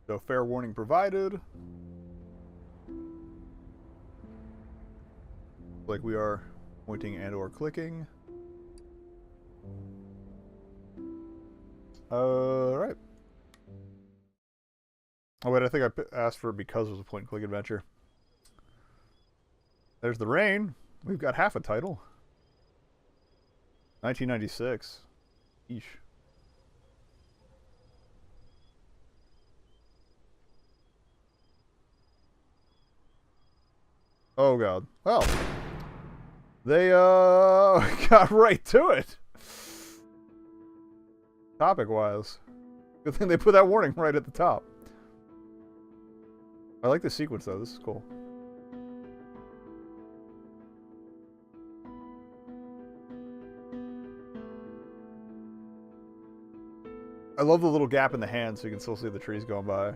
So fair warning provided. Like we are pointing and or clicking. Right. Oh wait, I think I asked for it because it was a point and click adventure. There's the rain. We've got half a title. 1996. Eesh. Oh god. Well, they got right to it. Topic wise. Good thing they put that warning right at the top. I like the sequence though, this is cool. I love the little gap in the hand so you can still see the trees going by.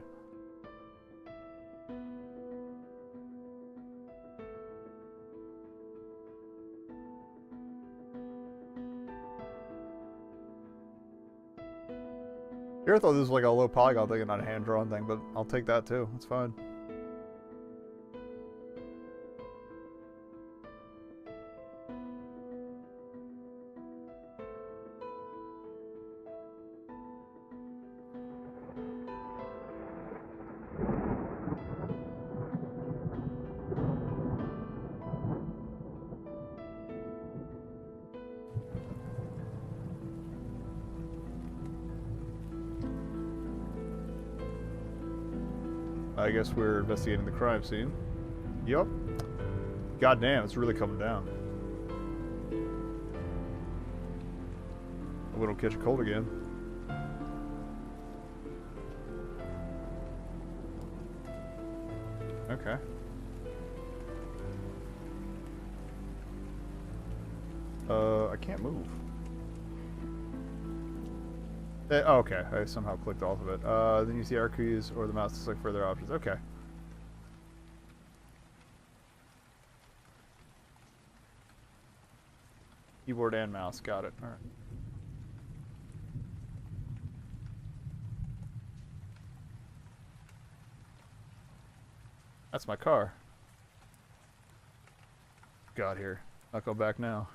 Here I thought this was like a low polygon thing and not a hand-drawn thing, but I'll take that too. It's fine. I guess we're investigating the crime scene. Yup. God damn, it's really coming down. We don't catch a cold again. Okay. I can't move. Oh, okay, I somehow clicked off of it. Then use the arrow keys or the mouse to select further options. Okay. Keyboard and mouse, got it. Alright. That's my car. Got here. I'll go back now.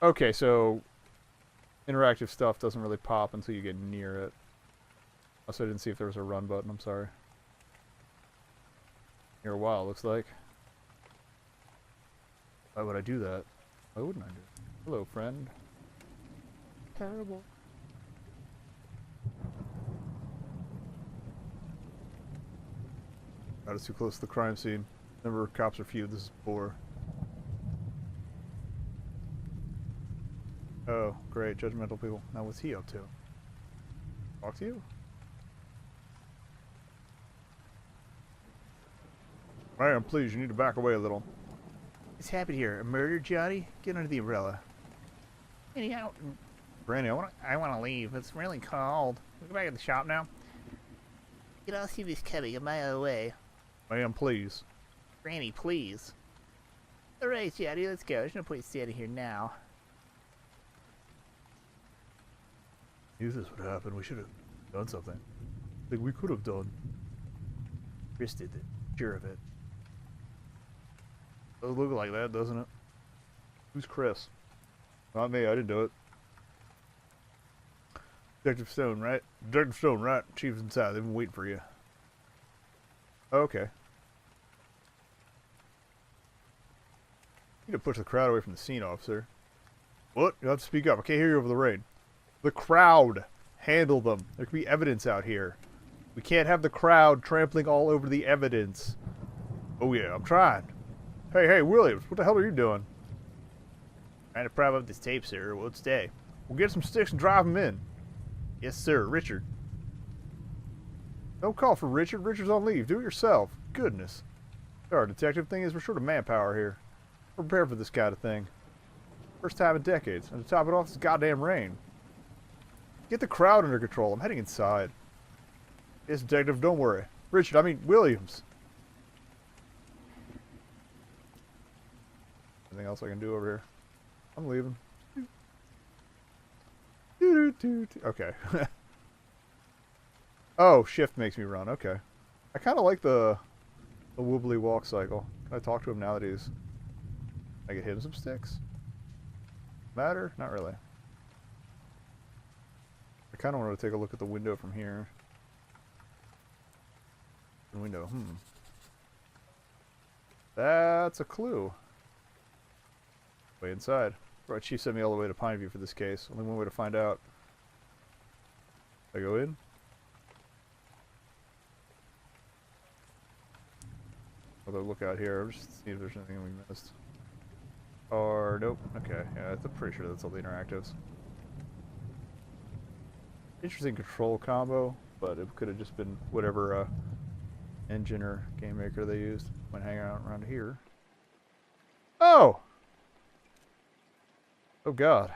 Okay, so interactive stuff doesn't really pop until you get near it. Also, I didn't see if there was a run button, I'm sorry. Here a while, looks like. Why would I do that? Why wouldn't I do it? Hello, friend. Terrible. Got us too close to the crime scene. Remember, cops are few, this is poor. Oh, great, judgmental people. Now what's he up to? Talk to you? Ma'am, please, you need to back away a little. What's happened here? A murder, Johnny? Get under the umbrella. Getting out. Granny, I want to leave. It's really cold. We'll go back to the shop now. You can all see this coming a mile away. ma'am, please. Granny, please. Alright, Johnny, let's go. There's no point standing here now. Knew this would happen. We should have done something. I think we could have done. Chris did it. Sure of it. Does look like that, doesn't it? Who's Chris? Not me, I didn't do it. Detective Stone, right? Detective Stone, right? Chief's inside. They've been waiting for you. Okay. You need to push the crowd away from the scene, officer. What? You have to speak up. I can't hear you over the rain. The crowd. Handle them. There could be evidence out here. We can't have the crowd trampling all over the evidence. Oh yeah, I'm trying. Hey, Williams, what the hell are you doing? Trying to prop up this tape, sir. Won't stay. We'll get some sticks and drive them in. Yes, sir. Richard. Don't call for Richard. Richard's on leave. Do it yourself. Goodness. Sorry, detective. Thing is, we're short of manpower here. We're prepared for this kind of thing. First time in decades. And to top it off, it's goddamn rain. Get the crowd under control. I'm heading inside. Yes, detective. Don't worry. Richard, I mean Williams. Anything else I can do over here? I'm leaving. Okay. Oh, shift makes me run. Okay. I kind of like the wobbly walk cycle. Can I talk to him now that he's... I get hit with some sticks? Matter? Not really. I kind of wanted to take a look at the window from here. The window, That's a clue. Way inside. Right, Chief sent me all the way to Pineview for this case. Only one way to find out. I go in. Another look out here. Just see if there's anything we missed. Or nope. Okay, yeah, I'm pretty sure that's all the interactives. Interesting control combo, but it could have just been whatever engine or game maker they used when hanging out around here. Oh! Oh god.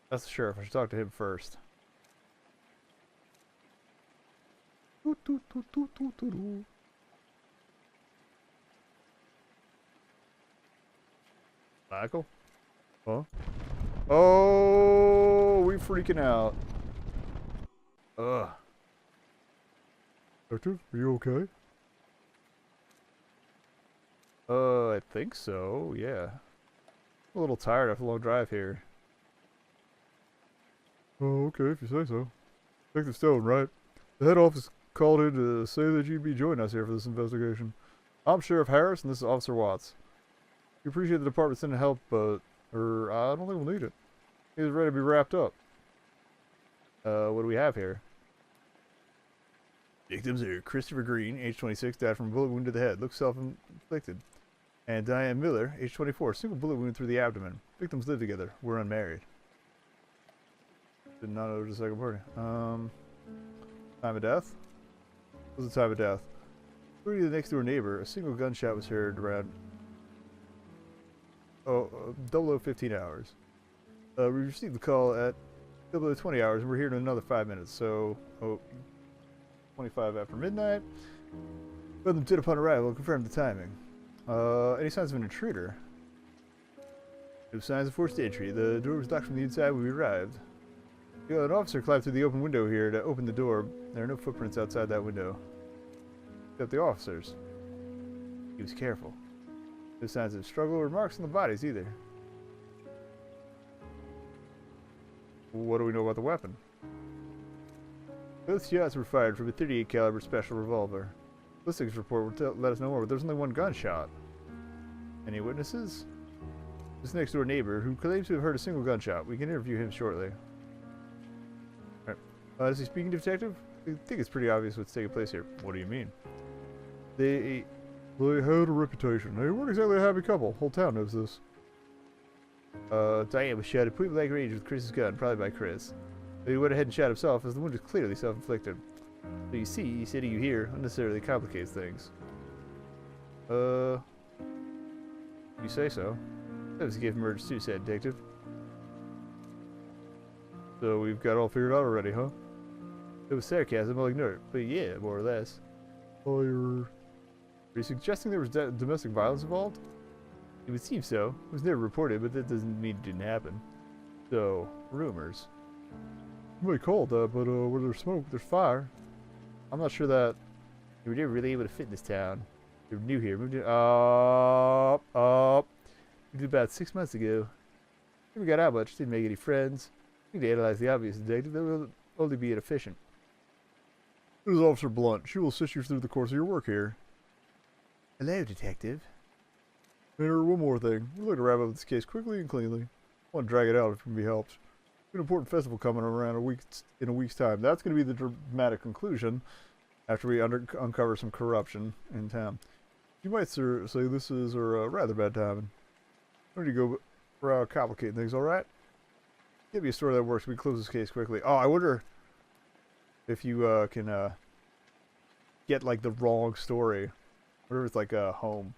That's the sheriff. I should talk to him first. Michael? Huh? Oh, we freaking out. Ugh. Detective, are you okay? I think so, yeah. I'm a little tired after a long drive here. Oh, okay, if you say so. Detective Stone, right? The head office called in to say that you'd be joining us here for this investigation. I'm Sheriff Harris, and this is Officer Watts. We appreciate the department sending help, but... I don't think we'll need it. He's ready to be wrapped up. What do we have here? Victims are Christopher Green, age 26, died from a bullet wound to the head. Looks self-inflicted. And Diane Miller, age 24, single bullet wound through the abdomen. Victims live together. We're unmarried. Did not know there was a second party. Time of death? What was the time of death? According to the next door neighbor, a single gunshot was heard around 00:15 hours. We received the call at 00:20 hours, and we're here in another 5 minutes, so 25 after midnight. Both them did upon arrival, confirmed the timing. Any signs of an intruder? No signs of forced entry. The door was locked from the inside when we arrived. An officer climbed through the open window here to open the door. There are no footprints outside that window. Except the officers. He was careful. No signs of struggle or marks on the bodies either. What do we know about the weapon? Both shots were fired from a .38 caliber special revolver. Ballistics report will let us know more, but there's only one gunshot. Any witnesses? This next door neighbor, who claims to have heard a single gunshot. We can interview him shortly. Alright. Is he speaking, detective? I think it's pretty obvious what's taking place here. What do you mean? They had a reputation. They weren't exactly a happy couple. Whole town knows this. Diane was shot at point blank range with Chris's gun, probably by Chris. But he went ahead and shot himself, as the wound is clearly self-inflicted. So you see, sitting you here unnecessarily complicates things. You say so. That was a gift murder suicide, detective. So we've got it all figured out already, huh? It was sarcasm, I'll ignore it. But yeah, more or less. Are you suggesting there was domestic violence involved? It would seem so. It was never reported, but that doesn't mean it didn't happen. So, rumors. You might call it that, but where there's smoke, there's fire. I'm not sure that we were never really able to fit in this town. We were new here. Moved in moved about 6 months ago. Never got out much, didn't make any friends. Need to analyze the obvious, detective. That will only be inefficient. This is Officer Blunt. She will assist you through the course of your work here. Hello, detective. And one more thing. We'd like to wrap up this case quickly and cleanly. I want to drag it out if it can be helped. An important festival coming around in a week's time. That's going to be the dramatic conclusion after we uncover some corruption in town. You might say this is a rather bad timing. I need to go around complicating things, alright? Give me a story that works. We can close this case quickly. Oh, I wonder if you can get like the wrong story. I wonder if it's like home.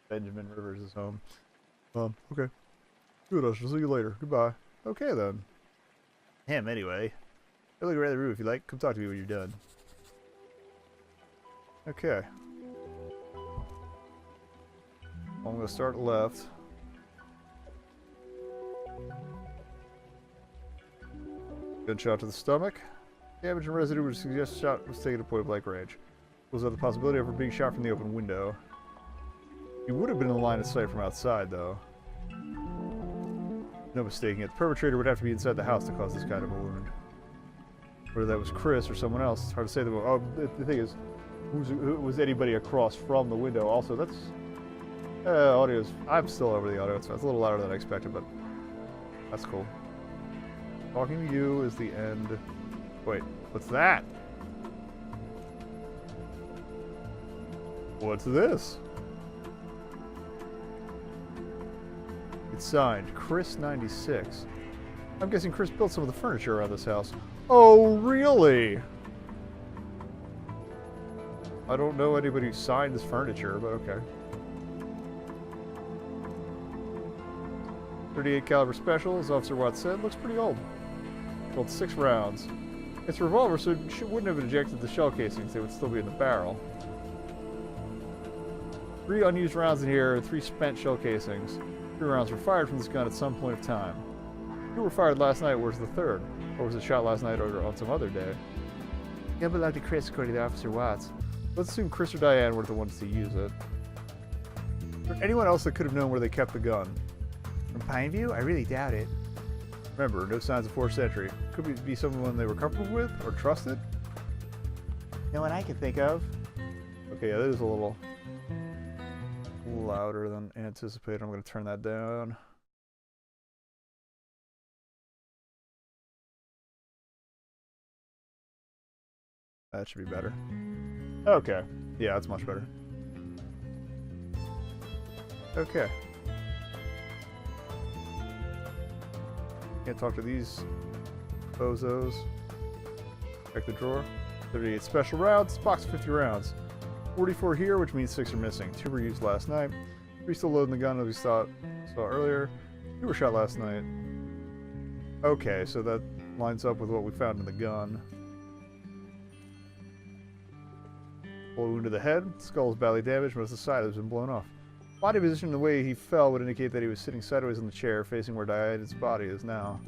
Benjamin Rivers' home. Okay. Good, I shall see you later. Goodbye. Okay then. Him anyway. Go look around the room if you like. Come talk to me when you're done. Okay. I'm gonna start left. Gunshot to the stomach. Damage and residue would suggest the shot was taken at point-blank range. Was there the possibility of her being shot from the open window? He would have been in the line of sight from outside, though. No mistaking it. The perpetrator would have to be inside the house to cause this kind of a wound. Whether that was Chris or someone else, it's hard to say. Oh, the thing is, was anybody across from the window? Also, that's... audio's... I'm still over the audio. It's a little louder than I expected, but that's cool. Talking to you is the end. Wait, what's that? What's this? It's signed Chris 96. I'm guessing Chris built some of the furniture around this house. Oh, really? I don't know anybody who signed this furniture, but okay. .38 caliber special, as Officer Watts said, looks pretty old. Well, 6 rounds. It's a revolver, so it wouldn't have ejected the shell casings. They would still be in the barrel. 3 unused rounds in here, and 3 spent shell casings. 3 rounds were fired from this gun at some point of time. 2 were fired last night. Where's the 3rd? Or was it shot last night or on some other day? Yeah, belonged to Chris, according to Officer Watts. Let's assume Chris or Diane were the ones to use it. Is there anyone else that could have known where they kept the gun? From Pineview? I really doubt it. Remember, no signs of forced entry. Could be someone they were comfortable with or trusted? No one I can think of. Okay, yeah, that is a little louder than anticipated. I'm going to turn that down. That should be better. Okay. Yeah, that's much better. Okay. Can't talk to these bozos. Check the drawer. 38 special rounds. Box of 50 rounds. 44 here, which means 6 are missing. 2 were used last night. 3 still loading the gun as we saw earlier. 2 were shot last night. Okay, so that lines up with what we found in the gun. Bullet wound to the head. Skull is badly damaged. Most of the side has been blown off. Body position and the way he fell would indicate that he was sitting sideways in the chair, facing where Diane's body is now.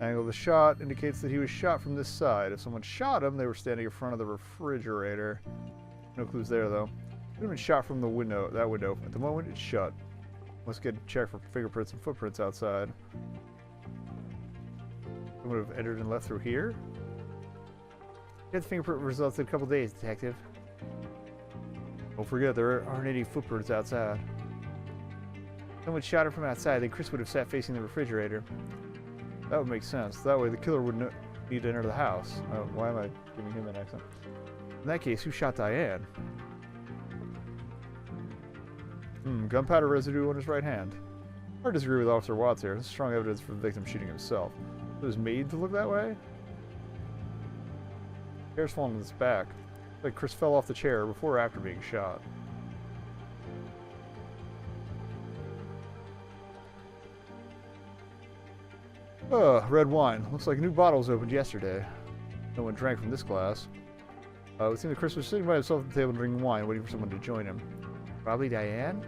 Angle of the shot indicates that he was shot from this side. If someone shot him, they were standing in front of the refrigerator. No clues there, though. Could have been shot from the window, that window. At the moment, it's shut. Let's get a check for fingerprints and footprints outside. Someone would have entered and left through here? Get the fingerprint results in a couple days, Detective. Don't forget, there aren't any footprints outside. Someone shot him from outside, then Chris would have sat facing the refrigerator. That would make sense. That way, the killer wouldn't need to enter the house. Oh, why am I giving him an accent? In that case, who shot Diane? Gunpowder residue on his right hand. I disagree with Officer Watts here. This is strong evidence for the victim shooting himself. It was made to look that way? Hair's falling on his back. Like Chris fell off the chair before or after being shot. Red wine. Looks like a new bottle was opened yesterday. No one drank from this glass. It would seem that Chris was sitting by himself at the table drinking wine, waiting for someone to join him. Probably Diane?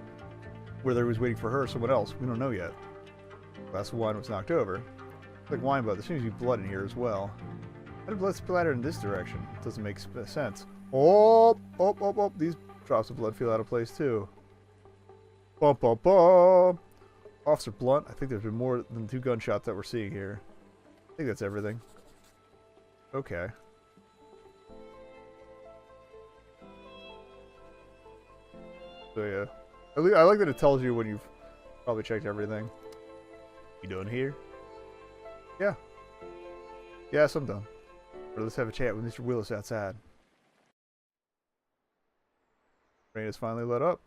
Whether he was waiting for her or someone else, we don't know yet. The glass of wine was knocked over. It's like wine blood. There seems to be blood in here as well. How did blood splatter in this direction? It doesn't make sense. Oh! These drops of blood feel out of place too. Officer Blunt, I think there's been more than 2 gunshots that we're seeing here. I think that's everything. Okay. So yeah. I like that it tells you when you've probably checked everything. You done here? Yeah. Yes, I'm done. Or let's have a chat with Mr. Willis outside. Rain has finally let up.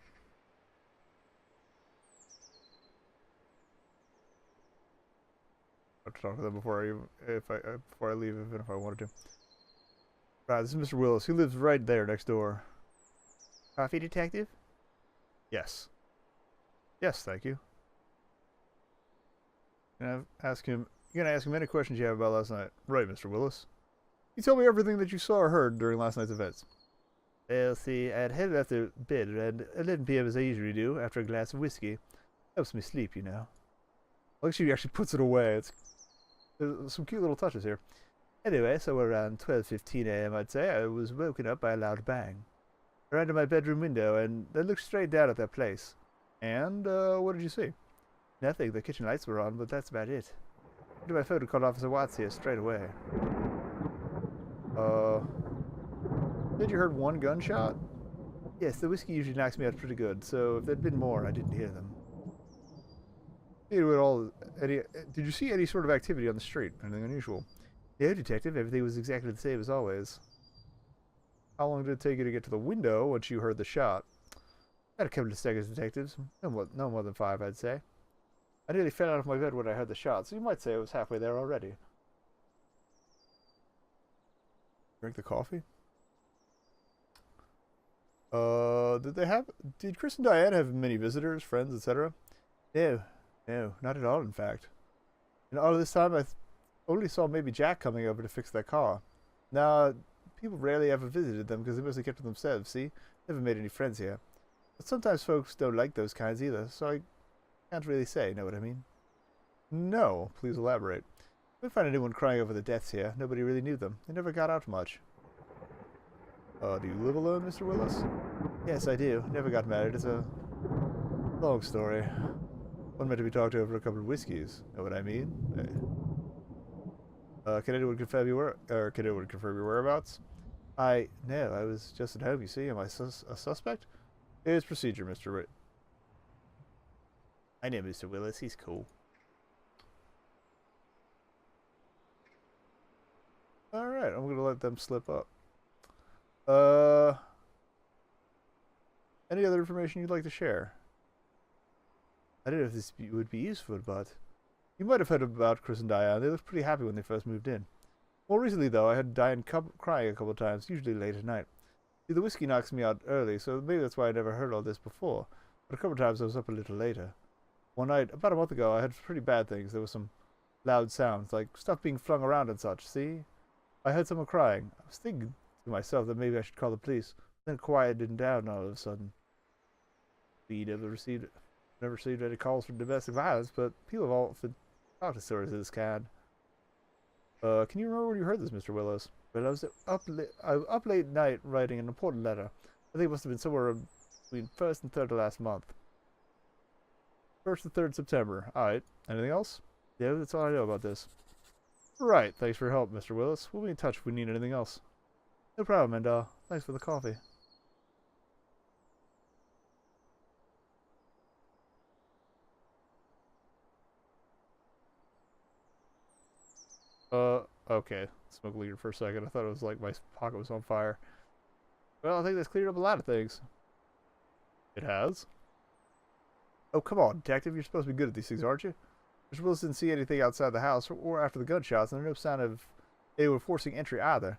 I have to talk to them before I leave, even if I wanted to. Right, this is Mr. Willis. He lives right there next door. Coffee, Detective? Yes. Yes, thank you. You're gonna ask him any questions you have about last night. Right, Mr. Willis. You tell me everything that you saw or heard during last night's events. Well, see, I had headed after bed around 11 p.m. as I usually do, after a glass of whiskey. Helps me sleep, you know. I like she actually puts it away. It's There's some cute little touches here. Anyway, so around 12:15 a.m., I'd say, I was woken up by a loud bang. I ran to my bedroom window and I looked straight down at that place. And, what did you see? Nothing. The kitchen lights were on, but that's about it. I went to my phone and called Officer Watts here straight away. Did you heard one gunshot? Yes, the whiskey usually knocks me out pretty good, so if there'd been more, I didn't hear them. Did you see any sort of activity on the street? Anything unusual? No, Detective. Everything was exactly the same as always. How long did it take you to get to the window once you heard the shot? About a couple of seconds, Detectives. No more than 5, I'd say. I nearly fell out of my bed when I heard the shot, so you might say I was halfway there already. Drink the coffee? Did Chris and Diane have many visitors, friends, etc.? No, not at all, in fact. And all of this time, I only saw maybe Jack coming over to fix their car. Now, people rarely ever visited them because they mostly kept to themselves, see? Never made any friends here. But sometimes folks don't like those kinds either, so I can't really say, know what I mean? No, please elaborate. I didn't find anyone crying over the deaths here. Nobody really knew them. They never got out much. Do you live alone, Mr. Willis? Yes, I do. Never got married. It's a long story. One meant to be talked over a couple of whiskeys. Know what I mean? Can anyone confirm your whereabouts? No, I was just at home, you see. Am I a suspect? It's procedure, Mr. Ritt. I know Mr. Willis. He's cool. Alright, I'm going to let them slip up. Any other information you'd like to share? I don't know if this would be useful, but you might have heard about Chris and Diane. They looked pretty happy when they first moved in. More recently, though, I had Diane crying a couple of times, usually late at night. See, the whiskey knocks me out early, so maybe that's why I never heard all this before. But a couple of times I was up a little later. One night, about a month ago, I had pretty bad things. There was some loud sounds, like stuff being flung around and such, see? I heard someone crying. I was thinking to myself that maybe I should call the police. Then it quieted down all of a sudden. We never received any calls for domestic violence, but people have often talked to stories of this kind. Can you remember when you heard this, Mr. Willis? Well, I was up late night writing an important letter. I think it must have been somewhere between 1st and 3rd of last month. 1st and 3rd September. Alright. Anything else? Yeah, that's all I know about this. Right. Thanks for your help, Mr. Willis. We'll be in touch if we need anything else. No problem, and thanks for the coffee. Okay. Smoke leader for a second. I thought it was like my pocket was on fire. Well, I think that's cleared up a lot of things. It has? Oh, come on, Detective. You're supposed to be good at these things, aren't you? Mr. Willis didn't see anything outside the house or after the gunshots, and there's no sign of anyone forcing entry either.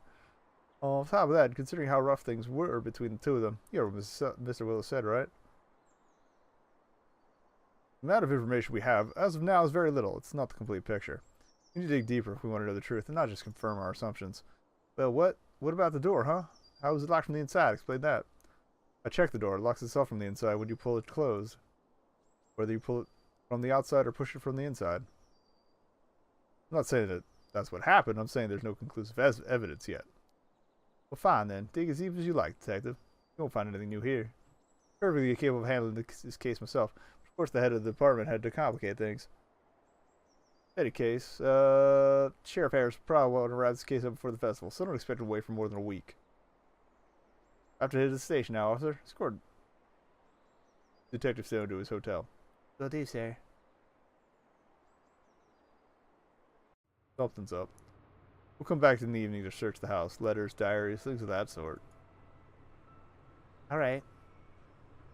On top of that, considering how rough things were between the two of them, you know what Mr. Willis said, right? The amount of information we have, as of now, is very little. It's not the complete picture. We need to dig deeper if we want to know the truth, and not just confirm our assumptions. Well, what about the door, huh? How was it locked from the inside? Explain that. I checked the door. It locks itself from the inside when you pull it closed. Whether you pull it from the outside or push it from the inside. I'm not saying that that's what happened. I'm saying there's no conclusive evidence yet. Well, fine then. Dig as deep as you like, Detective. You won't find anything new here. Perfectly capable of handling this case myself. Of course, the head of the department had to complicate things. In any case, Sheriff Harris probably won't wrap this case up before the festival, so don't expect to wait for more than a week. I have to head to the station now, officer. Escort Detective Stone to his hotel. Will do, sir. Something's up. We'll come back in the evening to search the house. Letters, diaries, things of that sort. Alright.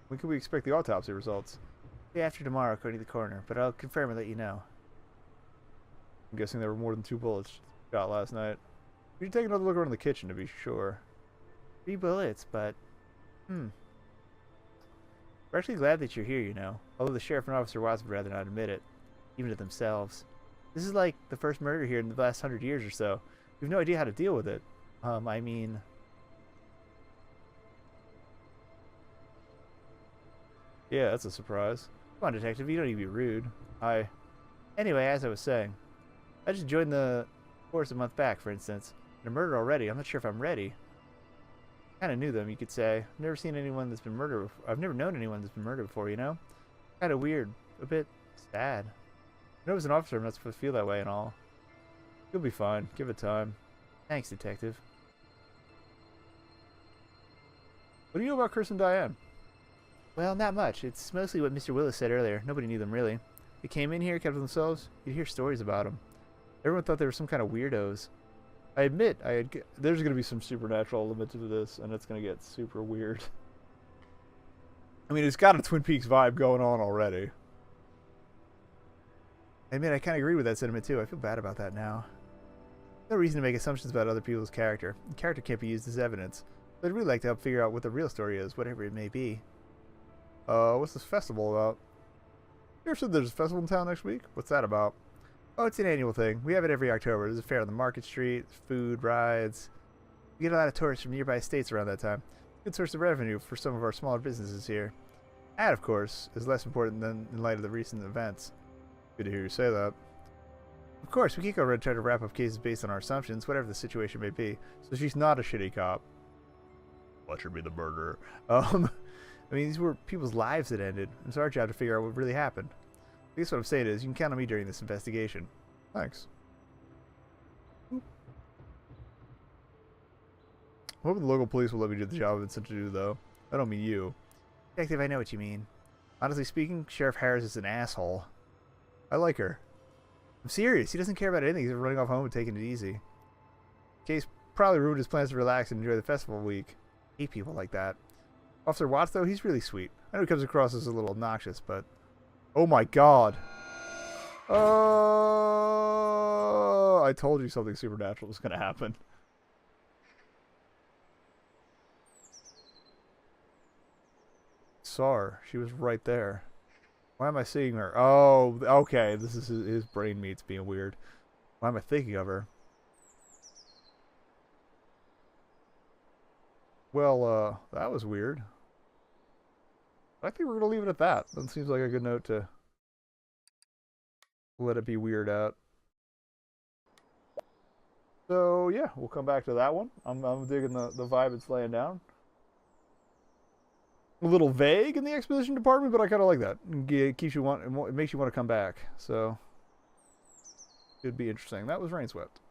When can we expect the autopsy results? Day after tomorrow, according to the coroner, but I'll confirm and let you know. I'm guessing there were more than 2 bullets shot last night. We should take another look around the kitchen to be sure. 3 bullets, but... We're actually glad that you're here, you know. Although the sheriff and Officer Watts would rather not admit it. Even to themselves. This is like the first murder here in the last 100 years or so. We have no idea how to deal with it. I mean... Yeah, that's a surprise. Come on, Detective, you don't need to be rude. Anyway, as I was saying, I just joined the force a month back, for instance. A murder already. I'm not sure if I'm ready. Kind of knew them, you could say. I've never seen anyone that's been murdered. I've never known anyone that's been murdered before, you know? Kind of weird. A bit sad. I know as an officer, I'm not supposed to feel that way and all. You'll be fine. Give it time. Thanks, Detective. What do you know about Chris and Diane? Well, not much. It's mostly what Mr. Willis said earlier. Nobody knew them, really. They came in here, kept to themselves. You'd hear stories about them. Everyone thought they were some kind of weirdos. I admit, there's going to be some supernatural element to this, and it's going to get super weird. I mean, it's got a Twin Peaks vibe going on already. I admit, I kind of agree with that sentiment, too. I feel bad about that now. No reason to make assumptions about other people's character. Character can't be used as evidence. But I'd really like to help figure out what the real story is, whatever it may be. What's this festival about? You ever said there's a festival in town next week? What's that about? Oh, it's an annual thing. We have it every October. There's a fair on the Market Street, food, rides. We get a lot of tourists from nearby states around that time. Good source of revenue for some of our smaller businesses here. That, of course, is less important than in light of the recent events. Good to hear you say that. Of course, we can't go around and try to wrap up cases based on our assumptions, whatever the situation may be. So she's not a shitty cop. Watch her be the murderer. I mean, these were people's lives that ended. It's our job to figure out what really happened. I guess what I'm saying is, you can count on me during this investigation. Thanks. I'm hoping the local police will let me do the job I've been sent to do, though. I don't mean you. Detective, I know what you mean. Honestly speaking, Sheriff Harris is an asshole. I like her. I'm serious. He doesn't care about anything. He's running off home and taking it easy. Case probably ruined his plans to relax and enjoy the festival week. I hate people like that. Officer Watts, though, he's really sweet. I know he comes across as a little obnoxious, but... Oh my god. I told you something supernatural was going to happen. Saw her. She was right there. Why am I seeing her? Oh, okay. This is his brain meats being weird. Why am I thinking of her? Well, that was weird. I think we're going to leave it at that. That seems like a good note to let it be weird out. So, yeah, we'll come back to that one. I'm digging the vibe it's laying down. A little vague in the exposition department, but I kind of like that. It keeps you it makes you want to come back. So, it'd be interesting. That was Rainswept.